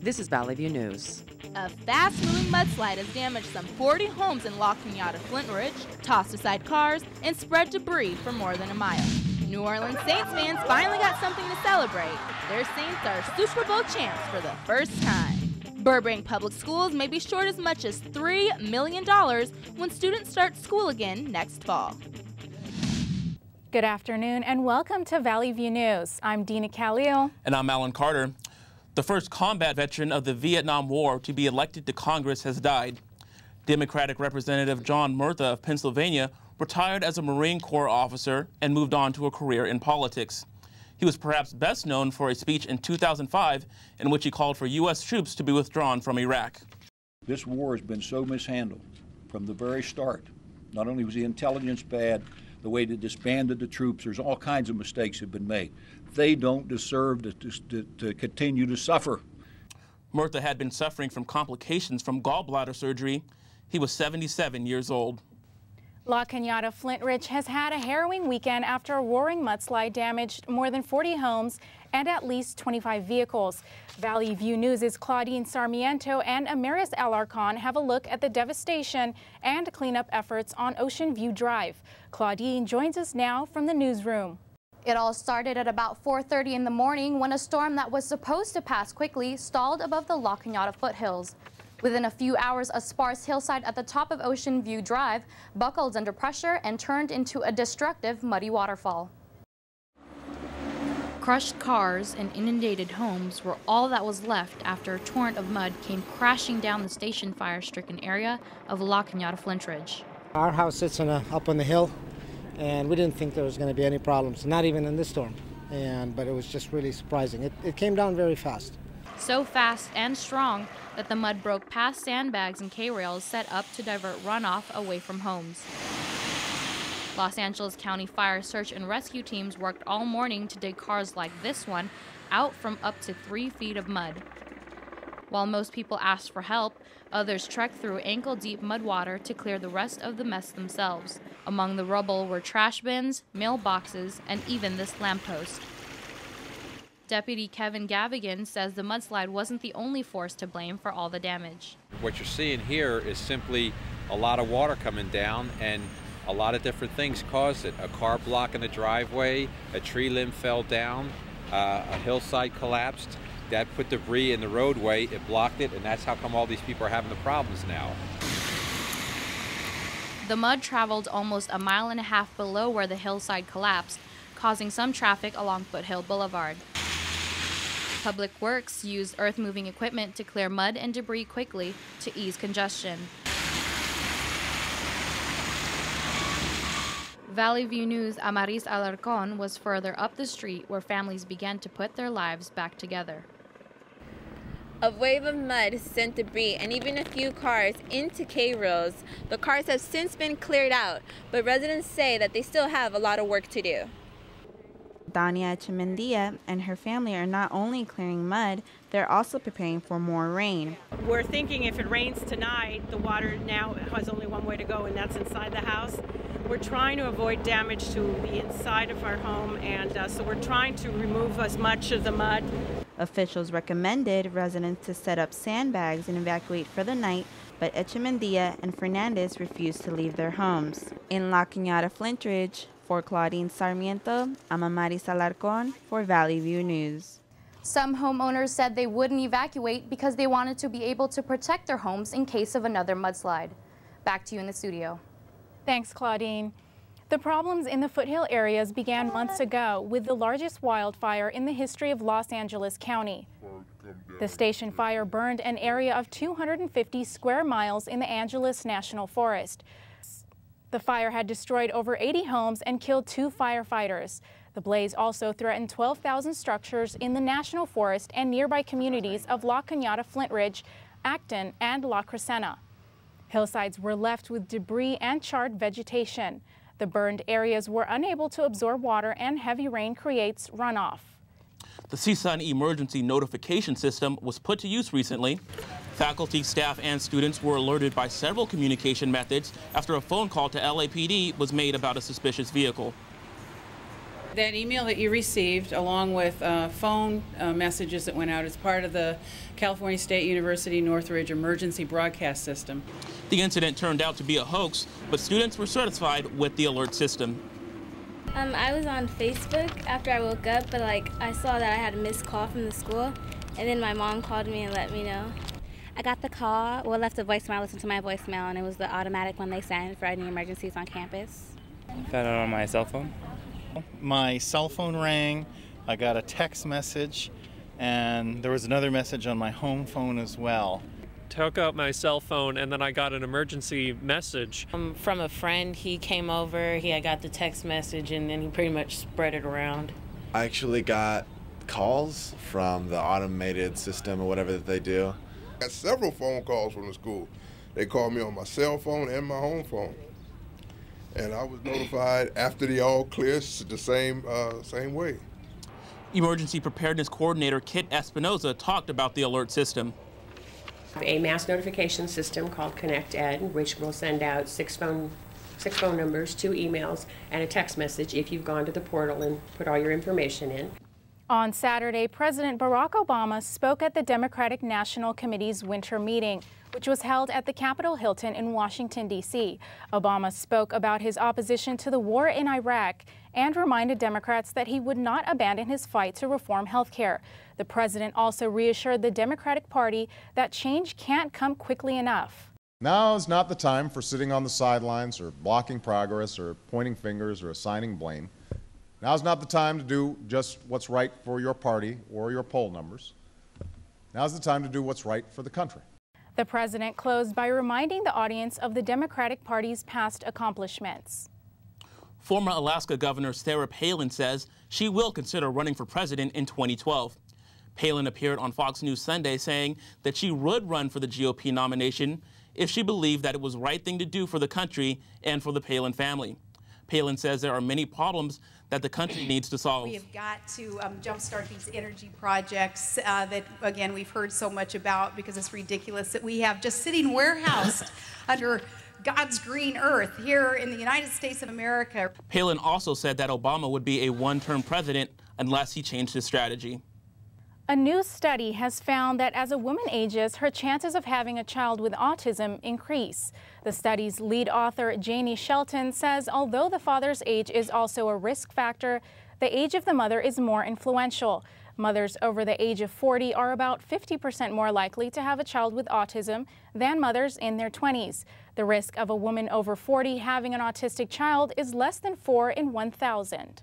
This is Valley View News. A fast-moving mudslide has damaged some 40 homes in La Cañada Flint Ridge, tossed aside cars, and spread debris for more than a mile. New Orleans Saints fans finally got something to celebrate. Their Saints are Super Bowl champs for the first time. Burbank Public Schools may be short as much as $3 million when students start school again next fall. Good afternoon and welcome to Valley View News. I'm Dina Khalil. And I'm Alan Carter. The first combat veteran of the Vietnam War to be elected to Congress has died. Democratic Representative John Murtha of Pennsylvania retired as a Marine Corps officer and moved on to a career in politics. He was perhaps best known for a speech in 2005 in which he called for U.S. troops to be withdrawn from Iraq. This war has been so mishandled from the very start. Not only was the intelligence bad, the way they disbanded the troops, there's all kinds of mistakes have been made. They don't deserve to continue to suffer. Murtha had been suffering from complications from gallbladder surgery. He was 77 years old. La Cañada Flint Ridge has had a harrowing weekend after a roaring mudslide damaged more than 40 homes and at least 25 vehicles. Valley View News' Claudine Sarmiento and Amaris Alarcon have a look at the devastation and cleanup efforts on Ocean View Drive. Claudine joins us now from the newsroom. It all started at about 4:30 in the morning when a storm that was supposed to pass quickly stalled above the La Cañada foothills. Within a few hours, a sparse hillside at the top of Ocean View Drive buckled under pressure and turned into a destructive muddy waterfall. Crushed cars and inundated homes were all that was left after a torrent of mud came crashing down the station fire-stricken area of La Cañada Flint Ridge. Our house sits up on the hill, and we didn't think there was going to be any problems, not even in this storm. But it was just really surprising. It came down very fast. So fast and strong that the mud broke past sandbags and K-rails set up to divert runoff away from homes. Los Angeles County Fire Search and Rescue teams worked all morning to dig cars like this one out from up to 3 feet of mud. While most people asked for help, others trekked through ankle-deep mud water to clear the rest of the mess themselves. Among the rubble were trash bins, mailboxes, and even this lamppost. Deputy Kevin Gavigan says the mudslide wasn't the only force to blame for all the damage. What you're seeing here is simply a lot of water coming down, and a lot of different things caused it. A car blocking the driveway, a tree limb fell down, a hillside collapsed. That put debris in the roadway, it blocked it, and that's how come all these people are having the problems now. The mud traveled almost 1.5 miles below where the hillside collapsed, causing some traffic along Foothill Boulevard. Public Works used earth-moving equipment to clear mud and debris quickly to ease congestion. Valley View News' Amaris Alarcon was further up the street where families began to put their lives back together. A wave of mud sent debris and even a few cars into K-rails. The cars have since been cleared out, but residents say that they still have a lot of work to do. Dania Chimendia and her family are not only clearing mud, they're also preparing for more rain. We're thinking if it rains tonight, the water now has only one way to go, and that's inside the house. We're trying to avoid damage to the inside of our home, and so we're trying to remove as much of the mud. Officials recommended residents to set up sandbags and evacuate for the night, but Echemendia and Fernandez refused to leave their homes. In La Cañada Flint Ridge, for Claudine Sarmiento, I'm Amaris Alarcon for Valley View News. Some homeowners said they wouldn't evacuate because they wanted to be able to protect their homes in case of another mudslide. Back to you in the studio. Thanks, Claudine. The problems in the foothill areas began months ago with the largest wildfire in the history of Los Angeles County. The station fire burned an area of 250 square miles in the Angeles National Forest. The fire had destroyed over 80 homes and killed 2 firefighters. The blaze also threatened 12,000 structures in the National Forest and nearby communities of La Cañada Flint Ridge, Acton, and La Crescenta. Hillsides were left with debris and charred vegetation. The burned areas were unable to absorb water, and heavy rain creates runoff. The CSUN emergency notification system was put to use recently. Faculty, staff, and students were alerted by several communication methods after a phone call to LAPD was made about a suspicious vehicle. That email that you received, along with phone messages that went out, as part of the California State University Northridge emergency broadcast system. The incident turned out to be a hoax, but students were satisfied with the alert system. I was on Facebook after I woke up, but I saw that I had a missed call from the school, and then my mom called me and let me know. I got the call, left a voicemail, listened to my voicemail, and it was the automatic one they send for any emergencies on campus. Found it on my cell phone. My cell phone rang, I got a text message, and there was another message on my home phone as well. Took out my cell phone, and then I got an emergency message. From a friend. He came over, he had got the text message, and then he pretty much spread it around. I actually got calls from the automated system or whatever that they do. I got several phone calls from the school. They called me on my cell phone and my home phone. And I was notified after the all clear the same way. Emergency Preparedness Coordinator Kit Espinoza talked about the alert system. A mass notification system called Connect Ed, which will send out six phone numbers, 2 emails, and a text message if you've gone to the portal and put all your information in. On Saturday, President Barack Obama spoke at the Democratic National Committee's winter meeting, which was held at the Capitol Hilton in Washington, D.C. Obama spoke about his opposition to the war in Iraq and reminded Democrats that he would not abandon his fight to reform health care. The president also reassured the Democratic Party that change can't come quickly enough. Now is not the time for sitting on the sidelines or blocking progress or pointing fingers or assigning blame. Now is not the time to do just what's right for your party or your poll numbers. Now is the time to do what's right for the country. The president closed by reminding the audience of the Democratic Party's past accomplishments. Former Alaska Governor Sarah Palin says she will consider running for president in 2012. Palin appeared on Fox News Sunday saying that she would run for the GOP nomination if she believed that it was the right thing to do for the country and for the Palin family. Palin says there are many problems that the country needs to solve. We have got to jumpstart these energy projects that, again, we've heard so much about because it's ridiculous that we have just sitting warehoused under God's green earth here in the United States of America. Palin also said that Obama would be a one-term president unless he changed his strategy. A new study has found that as a woman ages, her chances of having a child with autism increase. The study's lead author, Janie Shelton, says although the father's age is also a risk factor, the age of the mother is more influential. Mothers over the age of 40 are about 50% more likely to have a child with autism than mothers in their 20s. The risk of a woman over 40 having an autistic child is less than 4 in 1,000.